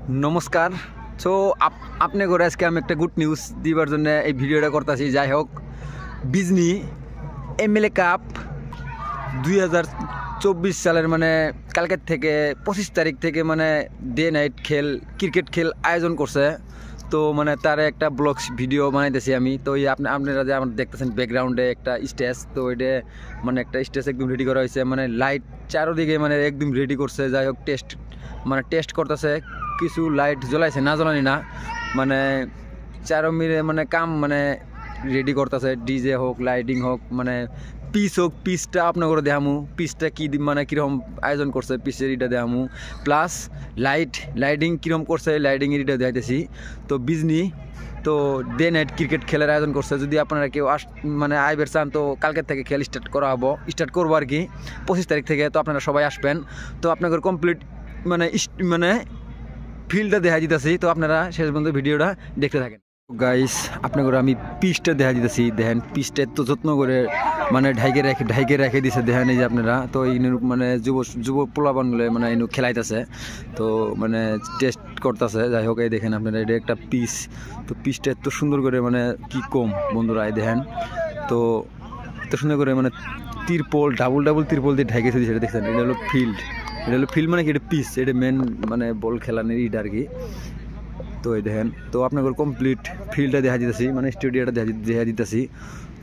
नमस्कार। सो आपने को आज के আমি একটা গুড নিউজ দিবার জন্য এই ভিডিওটা করতেছি। যাই হোক, বিজনি এমএলএ কাপ 2024 সালের মানে কালকের থেকে 25 তারিখ থেকে মানে ডে নাইট খেল ক্রিকেট খেল আয়োজন করছে। তো মানে তার একটা ব্লগস ভিডিও বানাইতেছি আমি। তো এই আপনারা যে আমার দেখতেছেন ব্যাকগ্রাউন্ডে একটা স্টেজ, তো এটা মানে একটা স্টেজ একদম রেডি করা হয়েছে, মানে লাইট চারোদিকে মানে একদম রেডি করছে। যাই হোক, টেস্ট করতেছে, কিছু লাইট জ্বলাইছে না জ্বলানি না, মানে চারো মিলে মানে কাম মানে রেডি করতেছে, ডিজে হোক লাইটিং হোক মানে পিস হোক। পিসটা আপনার করে দেখামু, পিসটা কী মানে কীরকম আয়োজন করছে, পিসের এটা দেখামু, প্লাস লাইটিং কীরকম করছে লাইটিংয়ের এটা দেখাইতেছি। তো বিজনি তো ডে নাইট ক্রিকেট খেলার আয়োজন করছে। যদি আপনারা কেউ মানে আইবের চান তো কালকের থেকে খেল স্টার্ট করবো আর কি 25 তারিখ থেকে। তো আপনারা সবাই আসবেন। তো আপনাদের কমপ্লিট মানে ফিল্ডটা দেখা দিতেছি। তো আপনারা শেষ পর্যন্ত ভিডিওটা দেখতে থাকেন। গাইস, আপনাদের আমি পিচটা দেখা দিতেছি। দেখেন পিচটা এত যত্ন করে মানে ঢাইকে রেখে দিছে, দেখেন এই যে আপনারা। তো এই মানে যুব পোলাপানগুলো মানে এই খেলাইতেছে, তো মানে টেস্ট করতেছে। যাই হোক, এই দেখেন আপনারা, এটা একটা পিচ। তো পিচটা এত সুন্দর করে মানে কি কম বন্ধুরা, এই দেখেন। তো এত সুন্দর করে মানে ডাবল তিরপল দিয়ে ঢাইকেছে দিচ্ছে, দেখছেন। এটা হলো ফিল্ড মানে কি, এটা পিচ, এটা মেন মানে বল খেলানোর ইট আর কি। তো এই দেখেন, তো আপনাদের কমপ্লিট ফিল্ডটা দেখা দিতেছি, মানে স্টেডিয়ামটা দেখা দিতেছি।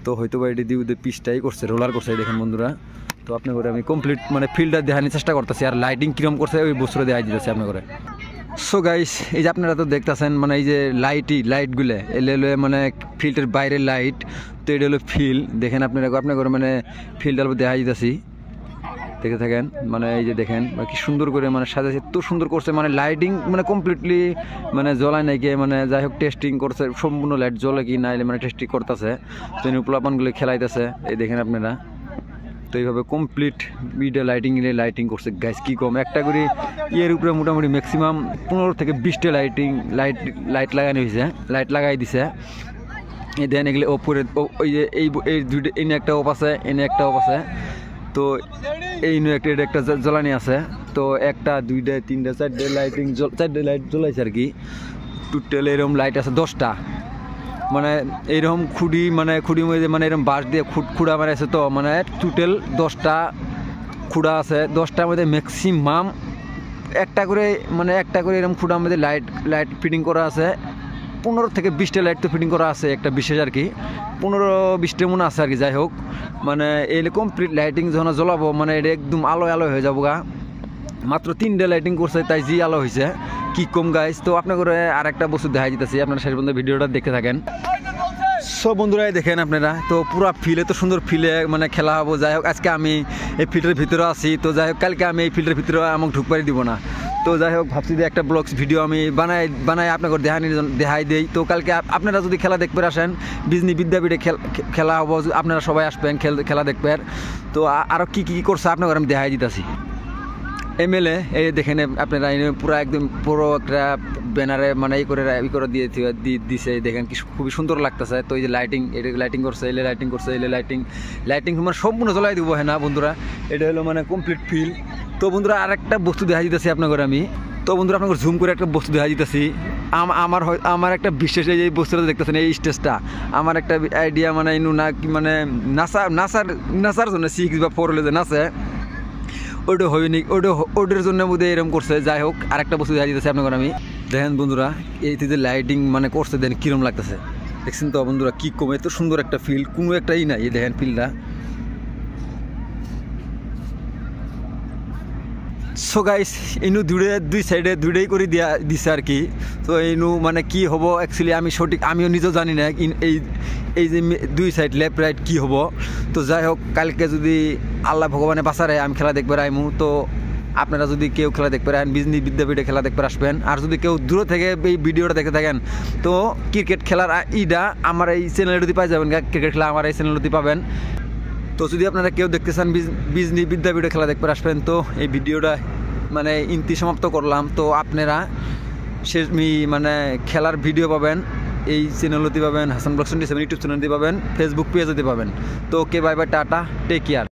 তো হয়তো বা এটি দিয়ে পিচটাই করছে, রোলার করছে, দেখেন বন্ধুরা। তো আপনাদের আমি কমপ্লিট মানে ফিল্ডটা দেখানোর চেষ্টা করতেছি, আর লাইটিং কিরম করছে ওই বস্তুটা দেখা দিতেছি আপনাদের। সো গাইস, এই যে আপনারা তো দেখতেছেন মানে এই যে লাইটগুলো এলে মানে ফিল্ডের বাইরের লাইট। তো এটা হলো ফিল্ড, দেখেন আপনারা মানে ফিল্ডটার দেখা দিতেছি, দেখে থাকেন। মানে এই যে দেখেন কি সুন্দর করে মানে সাজাইছে, এত সুন্দর করছে, মানে লাইটিং মানে কমপ্লিটলি মানে জ্বলায় নাকি, মানে যাই হোক টেস্টিং করছে, সম্পূর্ণ লাইট জ্বলে কি না মানে টেস্টিং করতেছে। তো পোলাপানগুলো খেলাইতেছে, এই দেখেন আপনারা। তো এইভাবে কমপ্লিট লাইটিং করছে গাইস, কি কম একটা করে ইয়ের উপরে মোটামুটি ম্যাক্সিমাম 15 থেকে 20টা লাইট লাগানো হয়েছে, লাইট লাগাই দিছে। এই দেখেন এগুলো ওপরে ওই যে এই দুইটা এনে একটা অফ আছে, এনে একটা অফ আছে। তো এই একটা জ্বলানি আছে। তো 1, 2, 3, 4 লাইট জ্বলাইছে আর কি। টোটাল এরকম লাইট আছে 10টা, মানে এইরকম খুঁড়ির মধ্যে মানে এরকম বাঁশ দিয়ে খুঁড়া মারাইছে। তো মানে টোটাল 10টা খুঁড়া আছে। 10টার মধ্যে ম্যাক্সিমাম একটা করে এরকম খুঁড়ার মধ্যে লাইট ফিটিং করা আছে। 15 থেকে 20টা লাইট তো ফিটিং করা আছে, একটা বিশেষ আর কি 15-20টা মনে আছে আর কি। যাই হোক, মানে এই কমপ্লিট লাইটিং যখন জ্বলাবো মানে এটা একদম আলো হয়ে যাবো গা। মাত্র 3টা লাইটিং করছে, তাই জি আলো হয়েছে, কি কম গাইস। তো আপনার করে আর একটা বস্তু দেখা দিতেছি, আপনারা শেষ পর্যন্ত ভিডিওটা দেখতে থাকেন। সব বন্ধুরাই দেখেন আপনারা, তো পুরো ফিল্ডে তো সুন্দর ফিল্ডে মানে খেলা হবো। যাই হোক, আজকে আমি এই ফিল্ডের ভিতরে আছি। তো যাই হোক, কালকে আমি এই ফিল্ডের ভিতরে আমাকে ঢুকপারি দিব না। তো যাই হোক, ভাবছি যে একটা ব্লগস ভিডিও আমি বানাই আপনাকে দেখাই দেই। তো কালকে আপনারা যদি খেলা দেখতে আসেন, বিজনি বিদ্যাপীঠে খেলা হবো, আপনারা সবাই আসবেন খেলা দেখবেন। তো আরও কি করছে আপনাকে আমি দেখাই দিতেছি। এমএলএ এই দেখেন আপনারা, পুরো একদম পুরো একটা ব্যানারে মানে ই করে দিয়েছে, দেখেন কি খুবই সুন্দর লাগতেছে। তো এই যে লাইটিং করছে, লাইটিং মানে সম্পূর্ণ জ্বলাই দিব। হ্যাঁ না বন্ধুরা, এটা হলো মানে কমপ্লিট ফিল। তো বন্ধুরা আর একটা বস্তু দেখা দিতেছি আপনাদের আমি। তো বন্ধুরা আপনাকে জুম করে একটা বস্তু দেখা দিতেছি। আমার একটা বিশেষ এই বস্তুটা দেখতেছেন, এই স্টেজটা আমার একটা আইডিয়া মানে মানে নাচার জন্য 6 বা 4 হলে যে নাচে, ওইটা হয়নি, ওটার জন্য বোধহয় এরকম করছে। যাই হোক, আরেকটা বস্তু দেখা দিতেছে আপনাদের আমি। দেখেন বন্ধুরা, এই যে লাইটিং মানে করছে, দেখেন কিরম লাগতেছে, দেখছেন তো বন্ধুরা, কি কম এত সুন্দর একটা ফিল্ড, কোনো একটাই নাই। এই দেখেন ফিল্ডটা। সো গাইস, ইনু দুই সাইডে দুইটাই করে দিছে আর কি। তো ইনু মানে কি হবো অ্যাকচুয়ালি আমিও নিজেও জানি না এই যে দুই সাইড লেফট রাইট কি হবো। তো যাই হোক, কালকে যদি আল্লাহ ভগবানে বাঁচারে আমি খেলা দেখবে আইমু। তো আপনারা যদি কেউ খেলা দেখতে পারেন, বিজনি বিদ্যাপীঠে খেলা দেখতে আসবেন। আর যদি কেউ দূর থেকে এই ভিডিওটা দেখে থাকেন, তো ক্রিকেট খেলার আমার এই চ্যানেলটি পাই যাবেন, ক্রিকেট খেলা আমার এই চ্যানেলটি পাবেন। তো যদি আপনারা কেউ দেখতে চান বিজনি বিদ্যাপীঠে খেলা দেখতে আসবেন। তো এই ভিডিওটা মানে সমাপ্ত করলাম। তো আপনারা মানে খেলার ভিডিও পাবেন এই চ্যানেলটি পাবেন, হাসান ব্লগস 27 ইউটিউব চ্যানেলটি পাবেন, ফেসবুক পেজটি পাবেন। তো okay, bye bye, tata, take care.